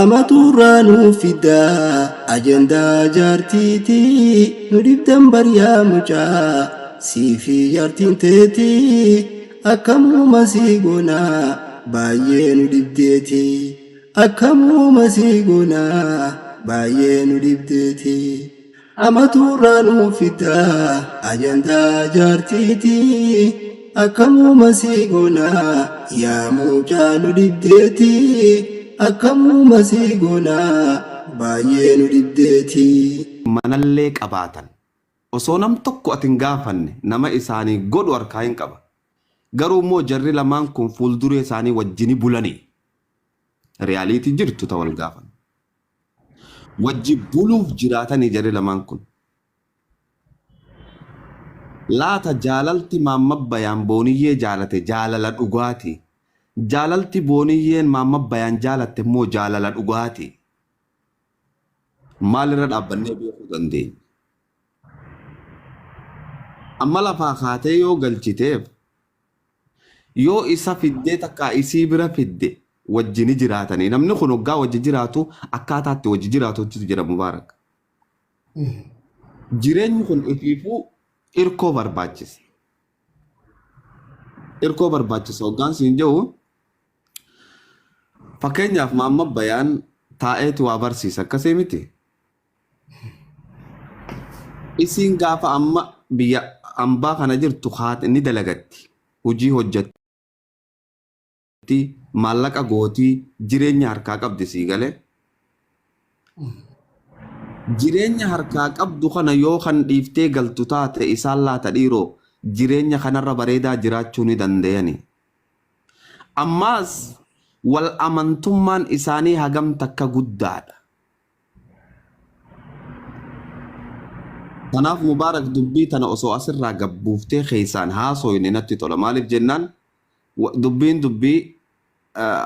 Amaturranu fida ajenda jartiti nudib dambar ya mucha sifi jartin teti akamu masiguna baye nudib deti akamu masiguna baye nudib deti Amaturranu fida ajenda jartiti akamu masiguna ya mucha nudib deti akamu masiguna baye nudibdeti manallee qabaatan osoo nam tokko atin gaafanne nama isaanii godhu harkaa hin qaba garuu immoo jarri lamaan kun fuulduree isaanii wajjini bulanii realiitii jirtu ta wal gaafan wajji buluuf jiraatanii jarri lamaan kun laata jaalalti maamma bayaan booniyyee jaalate jaalala dhugaati jaalalti booniyyeen maamma bayaan jaalatte immoo jaalala dhugaati maalirra dhaabbannee beekuu dandeenya amma lafaa kaatee yoo galchiteef yoo isa fiddee takkaa isii bira fidde wajjini jiraatanii namni kun hoggaa wajji jiraatu akkaataatti wajji jiraatutti jira mubaarak jireenyi kun ifiifuu irkoo barbaachisa hoggaan siin jedhu fakkeenyaaf maamma bayaan taa'eetu waa barsiisa akkasii miti isiin gaafa amma biyya ambaa kana jirtu haati ni dalagatti hojii hojjetti maallaqa gootii jireenya harkaa qabdi sii galee jireenya harkaa qabdu kana yoo kan dhiiftee galtu taate isaan laata dhiiroo jireenya kanarra bareedaa jiraachuu ni danda'ani ammaas wal amantummaan isaanii hagam takka guddaadha kanaaf mubaarak dubbii tana osoo asirraa gabbuuftee keessaan haasoyne natti tola maaliif jennaan dubbiin dubbii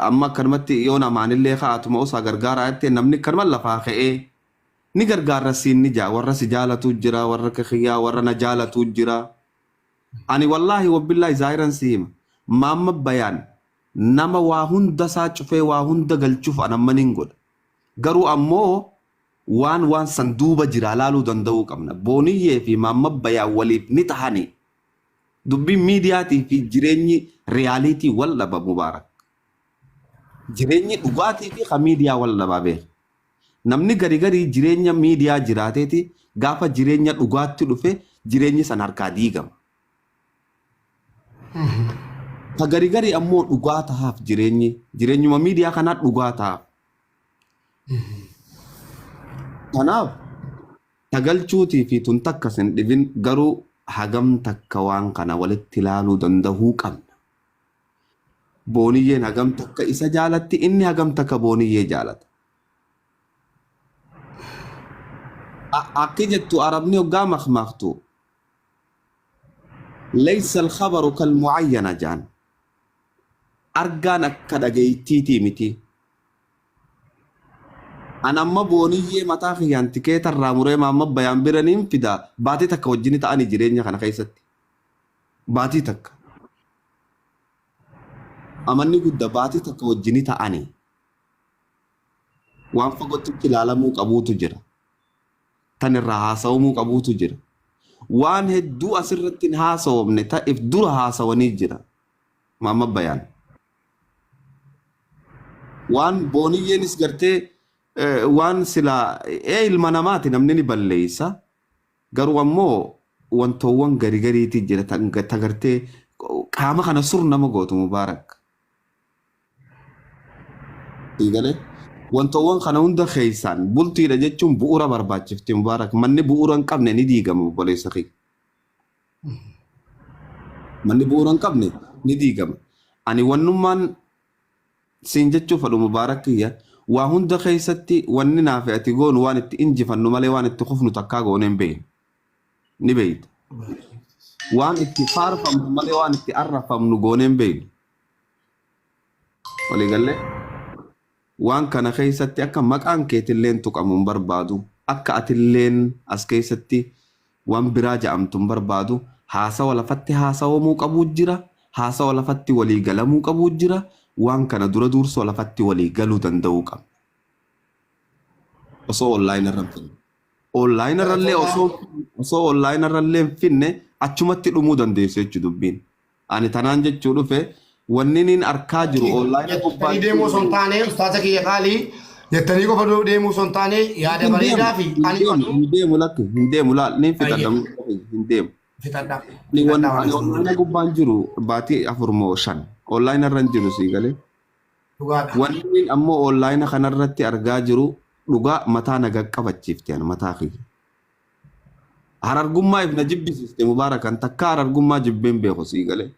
amma akkanumatti yoo namaanillee kaa'atuma osaa gargaaraa jettee namni kanuma lafaa ka'ee ni gargaarra siin ni jaa warra si jaalatu jira warra kiyyaa warra na jaalatu jira ani wallaahi wabbillaahi zaahiran siima maamma bayaan nama waa hunda isaa cufee waa hunda galchuuf anammanin godha garuu ammoo waan san duuba jira laaluu danda'uu qabna booniyyee fi maamma bayaan waliif ni tahani dubbiin miidiyaatii fi jireenyi reyaaliitii wal dhaba mubaarak jireenyi dhugaatii fi ka miidiyaa wal dhabaa beeka namni garii jireenya miidiyaa jiraateeti gaafa jireenya dhugaatti dhufe jireenyi san harkaa diigama ta garii ammoo dhugaa tahaaf jireenyuma miidiyaa kanaa dhugaa tahaaf kanaaf tagalchuutii fi tun takka sin dhibin garuu hagam takka waan kana walitti ilaaluu danda'uu qabna booniyyeen hagam takka isa jaalatti inni hagam takka booniyyee jaalata akki jettu arabni hoggaa makmaaktu laysa alkhabaru kalmucayyana jaan argaan akka dhagaytiitii miti anamma booniyyee mataa kiyyaan tikeeta irraa muree maamma bayaan biraniin fida baatii takka wajjini ta'anii jireenya kana keessatti baatii takka amanni guddaa baatii takka wajjini ta'anii waan fagootti ilaalamuu qabuutu jira tan irraa haasawamuu qabuutu jira waan hedduu asirratti hin haasawamne ta'eef dura haasawanii jira maamma bayaan waan booniyyeenis gartee waan sila ilma namaati namni ni balleessa garuu ammoo wantoowwan gariitii jira tagartee qaama kana sur nama gootu mubaarak igale wantoowwan kana hunda keessaan bultiidha jechuun bu'uura barbaachifti mubaarak manni bu'uura hin qabne ni diigama obboleessa kee manni bu'uura hin qabne ni diigama ani wannummaan siin jechuu fadhu mubaarak kiyya waa hunda keessatti wanni naafi ati goonu waan itti injifannu malee waan itti kufnu takkaa goone hin beeyne ni beeyta waan itti faarfamnu malee waan itti arrafamnu goone hin beeyne walii galle waan kana keessatti akka maqaan keetilleen tuqamu hin barbaadu akka atilleen as keessatti waan biraa ja'amtu hin barbaadu haasawa lafatti haasawamuu qabuu jira haasawa lafatti walii galamuu qabuu jira waan kana dura dursoo lafatti walii galuu danda'uu qabna osoo online irra hin finne. Online irrallee osoo online irrallee hin finne achumatti dhumuu dandeessu jechuudha dubbiin. Ani tanaan jechuu dhufe wanni niin arkaa jiru online gubbaa. Jettanii deemuu osoo hin taane ustaaza kiyya qaalii jettanii qofa deemuu osoo hin taane yaada bareedaa fi ani hin deemu lakki hin deemu laal ni fixadhamu hin deemu. Fixadhaa. Ni wanni gubbaan jiru baatii 4 moo 5 online irra hin jiru sii galee. Dhugaadha. Wanni ammoo online kanarratti argaa jiru dhugaa mataa naga qabachiifte an mataa kiyya. Harargummaa if na jibbisiiste mubaarakan takka harargummaa jibbeen beeku sii galee.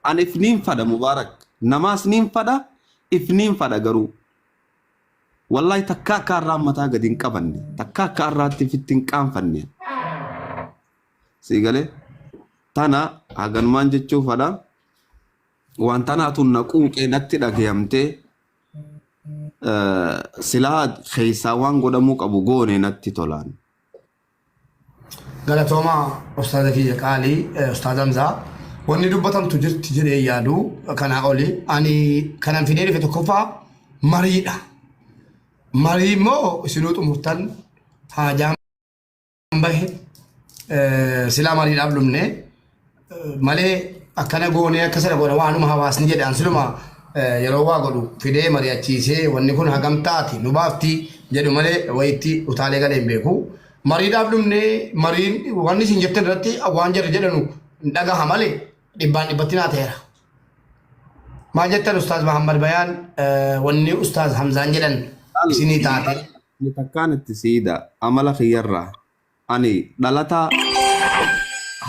An if niin fada mubaarak namaas niin fada if niin fada garuu. Wallahi takka akka irraa mataa gadi hin qabanne takka akka irraatti fitti hin qaanfanne. Sii galee tana haganumaan jechuu fada. Waan tanaatu naquuqee natti dhagayamtee silaa keessaa waan godhamuu qabu goone natti tolaan. Galatooma ustaaza kiyya qaalii ustaaza Hamzaa wanni dubbatamtu jirti jedhee yaadu kanaa oli ani kanan fidee dhufe tokkoffaa mariidha. Marii immoo isinuu xumurtan haajaan bahe silaa mariidhaaf dhumne malee akkana goonee akka sana goone waanuma hawaasni jedhan siluma yeroo waa godhu fidee mari'achiisee wanni kun hagam taati nu baafti jedhu malee wayitti utaalee galee hin beeku. Mariidhaaf dhumne mariin wanni isin jettan irratti waan jarri jedhanu hin dhagaha malee dhibbaan dhibbatti naa ta'eera. Maal jettan Ustaaz Mahammad Bayaan wanni Ustaaz Hamzaan jedhan isinii taate. Takkaan itti siida amala kiyyarraa ani dhalataa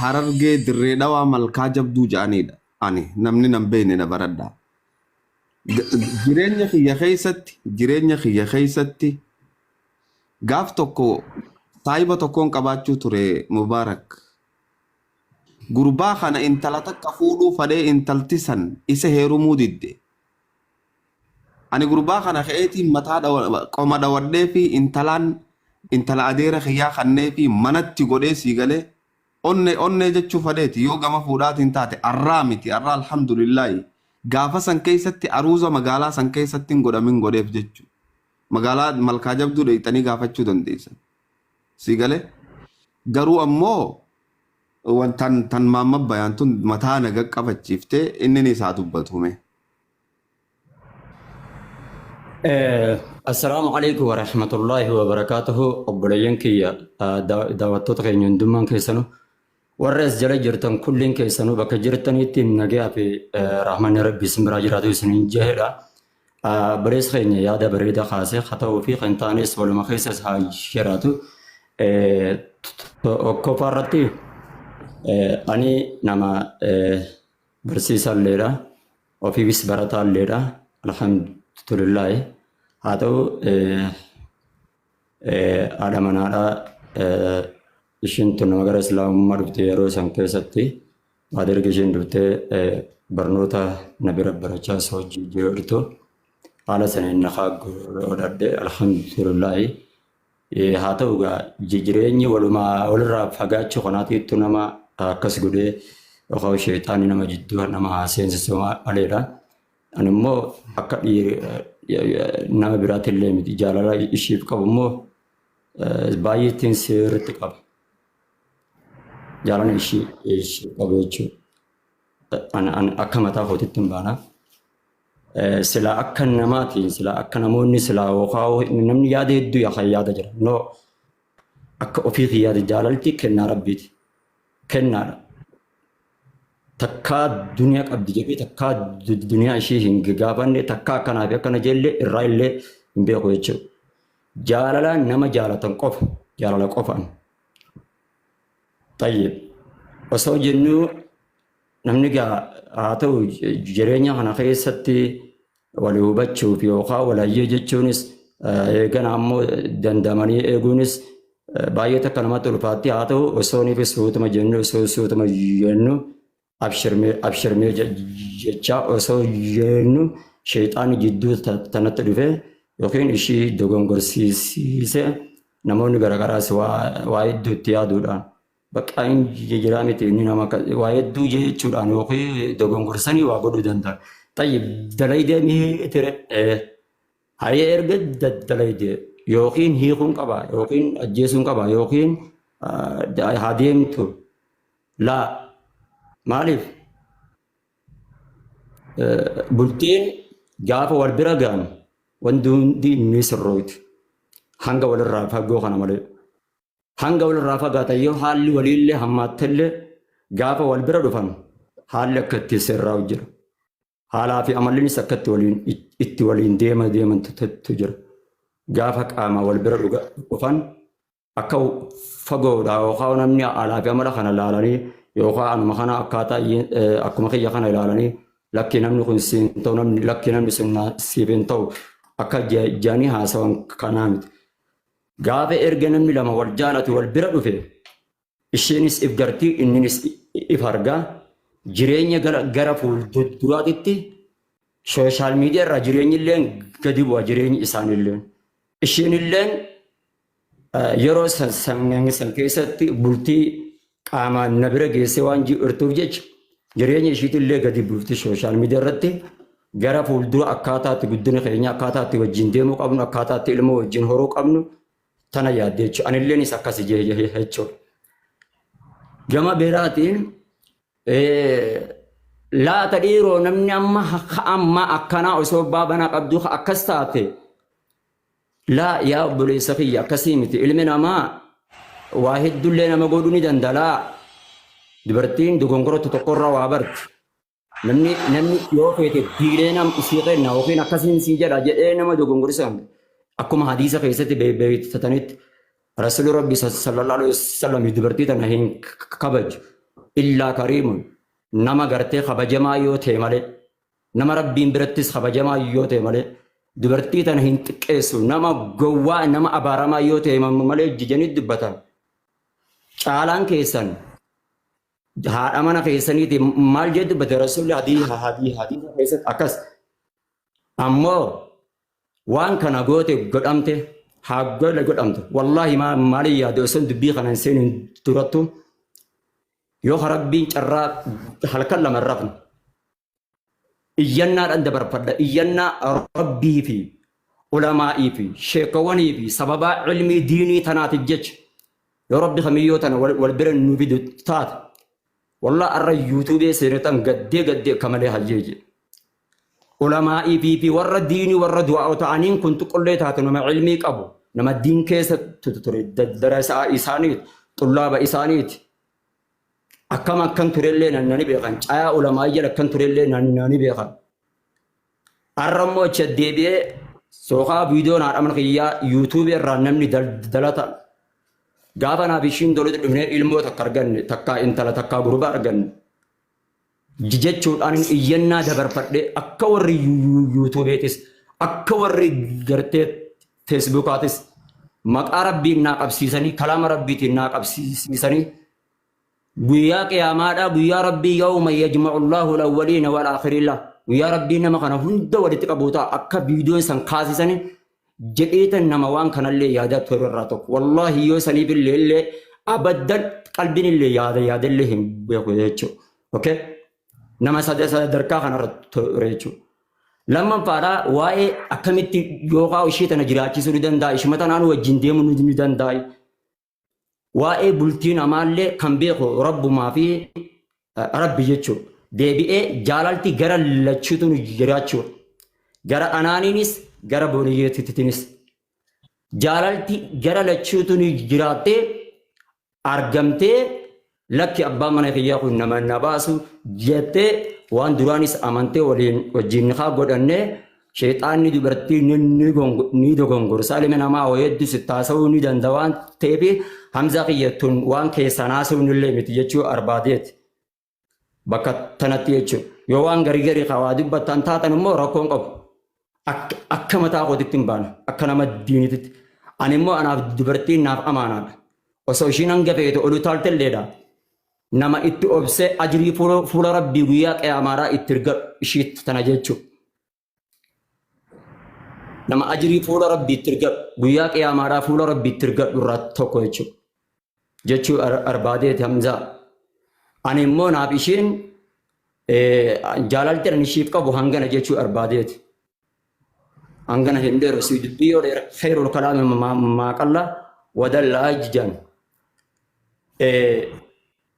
Harargee dirree dhawaa malkaa jabduu ja'anidha. Ani namni nan beekne na baradha. Jireenya kiyya keessatti gaaf tokko saayiba tokkoon qabaachuu ture Mubaarak. Gurbaa kana intala takka fuudhuu fadhee intalti san isa heerumuu didde. Ani gurbaa kana ka'eetiin mataa qoma dhawadhee fi intala adeera kiyyaa kannee fi manatti godhee sii galee onne jechuu fadheeti yoo gama fuudhaatiin taate arraa miti arraa alhamdulillahi gaafa san keessatti aruuza magaalaa san keessatti hin godhamin godheef jechuu magaalaa malkaa jabduu dheeyxanii gaafachuu dandeessan sii galee garuu ammoo tan Mahammad Bayaan tun mataa naga qabachiiftee inni isaa dubbatume. السلام عليكم ورحمة الله وبركاته. أبولين كيا دعوتو تغيين يندمان كيسانو ورس جل جرتن كلين كيسانو بك جرتني تيم نجيا في رحمن ربي سمرا جراتو سنين جهرا بريس خيني يادا بريدا خاصة خطأ في خنتانيس ولا مخيسس هاي جراتو كفارتي أني نما برسيسال ليرا وفي بس براتال ليرا الحمد Alhamdulillah atau ada mana ada isin tu negara Islam marufti eros yang kesati ada isin dute bernota nabi rabbaracha soji itu ala sana nakag odade Alhamdulillah atau ga jijrenyi walura fagachu kanati itu nama kasgude kau syaitan nama jitu nama hasen sesuatu alera. Anu mo akak nama beratil lemit jalala ishif kau mo bayitin seret kau jalan ishif kau becu an akamata hotit timbana sila akan namati sila akan namoni sila wakau namni yade itu ya khayada jara no ak ofisi yade jalalti kenna rabbit kenna takka dunia abdi jadi takka dunia isi hingga gapan ni takka akan apa akan jelle Israel imbe aku itu jalala nama jalatan kof jalala kofan tayyib asal jennu namni ga atau jerenya kana khaysati walau bacu fi waqa wala yejechunis kan ammo dandamani egunis bayata kalmatul fatiha atau osoni fi sutuma jennu sutuma jennu abshir me jecha osoo jennu shayxaan jidduu tanatti dhufe yookiin ishii dogongorsiise namoonni garagaraas waa hedduutti yaaduudhaan baqqaan jiraa miti inni nama waa hedduu jechuudhaan yookiin dogongorsanii waa godhuu danda'a. Tayyib dalay deemee ture hayya erga dalayde yookiin hiikuun qaba yookiin ajjeesuun qaba yookiin haa deemtu laa maaliif bultiin gaafa wal bira ga'an wanti hundi inni sirrooyti hanga walirraa fagoo kana malee hanga walirraa fagaatan yoo haalli waliillee hammaattellee gaafa wal bira dhufan haalli akka itti sirraa jira haalaa fi amallinis akka itti waliin deemantu jira gaafa qaama wal bira dhufan akka fagoodha yookaan namni haalaa fi amala kana ilaalanii yookaan anuma kana akkaataa akkuma kiyya kana ilaalanii lakki namni kun siin ta'u namni lakki namni sun siif hin ta'u akka jaanii haasawan kanaa miti. Gaafa erga namni lama wal jaalatu wal bira dhufe isheenis if gartii inninis if argaa jireenya gara fuulduraatitti sooshaal miidiyaa irraa jireenyi illee gadi bu'a jireenyi isaaniillee. Isheen illee yeroo san keessatti bultii qaamaan na bira geessee waan jirtuuf jecha jireenya ishiitillee gadi buufti sooshaal miidiyaa irratti gara fuuldura akkaataatti guddina keenya akkaataatti wajjin deemuu qabnu akkaataatti ilmoo wajjin horuu qabnu tana yaadde jechuudha. Anilleenis akkas jechuudha. Gama biraatiin laata dhiiroo namni amma akkanaa osoo baabana qabdu akkas taate laa yaa obboleessa kiyya akkasii miti ilmi namaa waa heddullee nama godhuu ni danda'a. Dubartiin dogongorota tokkorraa waa barti. Namni yoo feete diilee nam isii kenna yookiin akkasiin sii jedha jedhee nama dogongorisan akkuma hadiisa keessatti beektatanitti rasuulli rabbi sallallahu alaihi wasallam dubartii tana hin kabaju illaa kariimun nama gartee kabajamaa yoo ta'e malee nama rabbiin birattis kabajamaa yoo ta'e malee dubartii tana hin xiqqeessu nama gowwaa nama abaaramaa yoo ta'e malee jijanii dubbatan caalaan keessan haadha mana keessaniiti maal jedhu dubbate rasuulli hadiisa keessatti akkas ammoo waan kana goote godhamte haa godhamte wallaahi maaliin yaade osoo dubbii kana hin seenin durattu yoo rabbiin carraa halkan lama rafne iyyannaadhaan dabarfadha iyyannaa rabbii fi ulamaa'ii fi sheekawwanii fi sababaa ilmii diinii tanaatiif jecha yoo rabbi kamiyyoo tana wal bira nu fidu taate والله أرى يوتيوب سيرتان قدي كمالي هالجيجي علماء في ورا الدين ورا دعاء وتعنين كنت قلت هاتنا مع علمي أبو نما الدين كيس تريد دراسة إسانيت طلاب إسانيت أكما كان تريلين أنني بيخان آية علماء يلا كان تريلين أنني بيخان أرمو تشدي بي سوخا فيديو نار أمن خيا يوتيوب رانمني دلتا gaafa naabishiin doloota dhufnee ilmoo takka arganne takka intala takka gurbaa arganne jechuudhaan iyyannaa dabarfadhee akka warri yuutuubeetis akka warri gartee feesbuukaatis maqaa rabbiin naa qabsiisanii kalaama rabbiitiin naa qabsiisanii guyyaa qiyaamaadhaa guyyaa rabbii yawma yajma'u Allahu al-awwaliina wal aakhiriina guyyaa rabbiin nama kana hunda walitti qabuutaa akka viidiyoon san kaasisanii jedheetan nama waan kanallee yaadaa ture irraa tokko wallaahi yoo saniif illee abaddan qalbiin illee yaadallee hin beeku jechuudha. Okay? Nama sadarkaa kanarra ture jechuudha. Lammaffaadhaa waa'ee akkamitti yookaan ishee tana jiraachisuu ni danda'a ishuma tanaan wajjin deemuu ni danda'a. Waa'ee bultii namaallee kan beeku rabbumaa fi rabbi jechuudha. Deebi'ee jaalalti gara lachuutu jiraachuudha. Gara anaaniinis gara booniyyeetittinis jaalalti gara lachuutu jiraattee argamtee lakki abbaan mana kiyyaa kun nama na baasu jettee waan duraanis amantee wajjin haa godhannee sheexaanni dubartii ni dogongorsa ilma namaa hedduu sittaasa'uu ni danda'a waan ta'eef hamza kiyyattuun waan keessan haasa'uun illee miti jechuu arbaadeeti bakka tanatti jechuudha yoo waan garii waa dubbattan taatan immoo rakkoon qabu. Akka mataa kootitti hin baane akka nama diinititti ani immoo anaaf dubartiin naaf amaanaadha osoo ishiin hanga feete olu taaltelleedha nama itti obsee ajrii fuula rabbii guyyaa qiyaamaadhaa itti erga ishii tana jechuudha. Nama ajrii fuula rabbii itti erga guyyaa qiyaamaadhaa fuula rabbii itti erga irraa tokko jechuudha. Jechuu arbaadeeti hamzaa. Ani immoo naaf ishiin jaalalti ani ishiif qabu hangana jechuu arbaadeeti. أنغنا هندير سيدبيو خير الكلام ما قل ودل أججان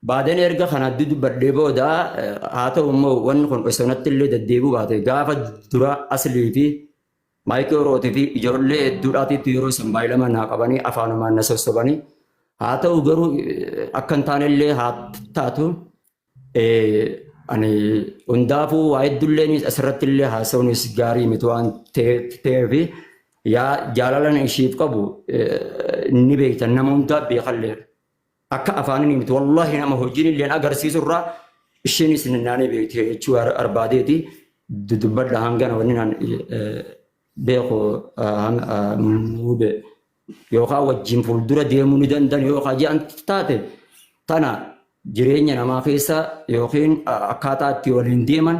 بعدين يرجع خنا دود بديبو دا هاتو مو ون كون اسنت اللي دديبو بعد غافا درا اصلي في مايكرو تي في جورلي دوراتي تيرو سمبايلا ما ناقبني افان ما نسسبني هاتو غرو اكنتان اللي هاتاتو اني اندافو وايد دلني اسرت اللي هاسوني سيجاري متوان تي يا جالالن شيف قبو نبيت نمونتا بيخلي akka afaaniin miti wallahi nama hojiin illee agarsiisu irraa isheenis ninnaanii beekti jechuu arbaadeeti dubbadha hangana wanni naan beeku muube yookaan wajjin fuuldura deemuu ni danda'an yookaan ji'an taate tana jireenya namaa keessa yookiin akkaataa itti waliin deeman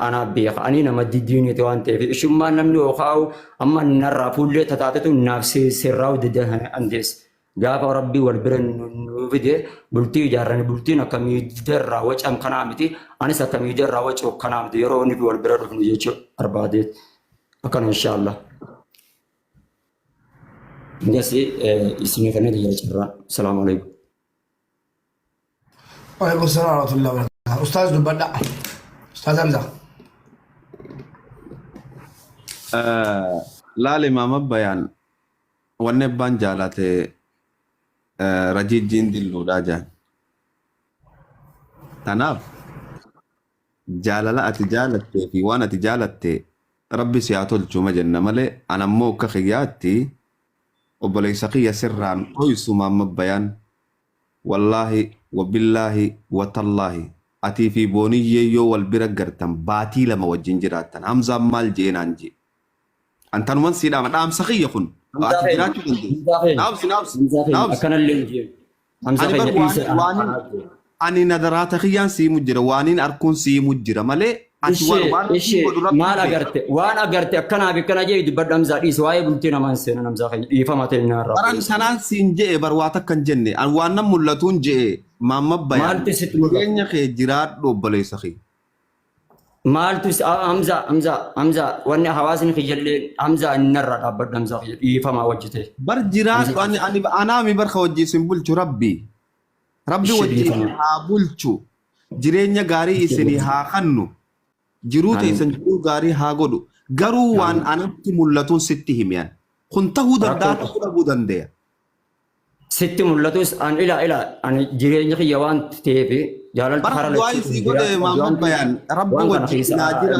ana beeka ani nama diddiiniti waan ta'eef ishummaan namni yookaan amma narraa fuullee tataatetu naaf sirraa hojjetan andees. gaafa rabbii wal bira nu fide bultii ijaarrani bultiin akkamii irraa wacam kanaa miti anis akkamii irraa wacoo kanaa miti yeroo inni wal bira dhufnu jechuu barbaadeet akkana inshaallah ndasi isinii kanneen jira jirra salaamu alaykum waalaikum salaam wa rahmatullahi wa barakatuh ustaaz dubbadha ustaaz Hamza laali maama bayaan wanne baan jaalate rajijjiin dilluudhaa jaan tanaaf jaalala ati jaalattee fi waan ati jaalatte rabbi si haa tolchuma jenna malee anammoo akka xiyyaatti obboleessa kiyya sirraan hoysu maamma bayaan wallaahi wabillaahi watallaahi atii fi booniyyee yoo wal bira gartan baatii lama wajjin jiraattan Hamzaan maal jeenaan jee antanuman siidhaama dhaamsa kiyya kun ani nadaraata kiyyaan siimu jira waaniin arkuun siimu jira malee maal agarte waan agarte akkanaa akkana jee dubbadha Hamzaa dhiis waa'ee bultii namaan seenan Hamzaa keenya dhiifama ta'e naarraa baran sanaan siin je'e barwaata kan jenne waan nan mul'atuun je'e maamma bayaan jireenya kee jiraadhu obboleessa kee maaltu Hamzaa wanni hawaasni kiyyaillee Hamzaa innarraa dhaabbadha Hamzaa kiyya dhiifamaa wajjite bar jiraadhu anaami barka wajjiisin bulchu rabbi wajjiin haa bulchu jireenya gaarii isinii haa kannu jiruu teessan jiruu gaarii haa godhu garuu waan anatti mul'atuun sitti himiyan kun ta'uu danda'a ta'uu dhabuu dandeenya. Sitti mul'atus an ila an jireenya kiyya waan ta'eef jaalalli bara du'aa isii godhe maamman bayaan rabbi wajjin naa jira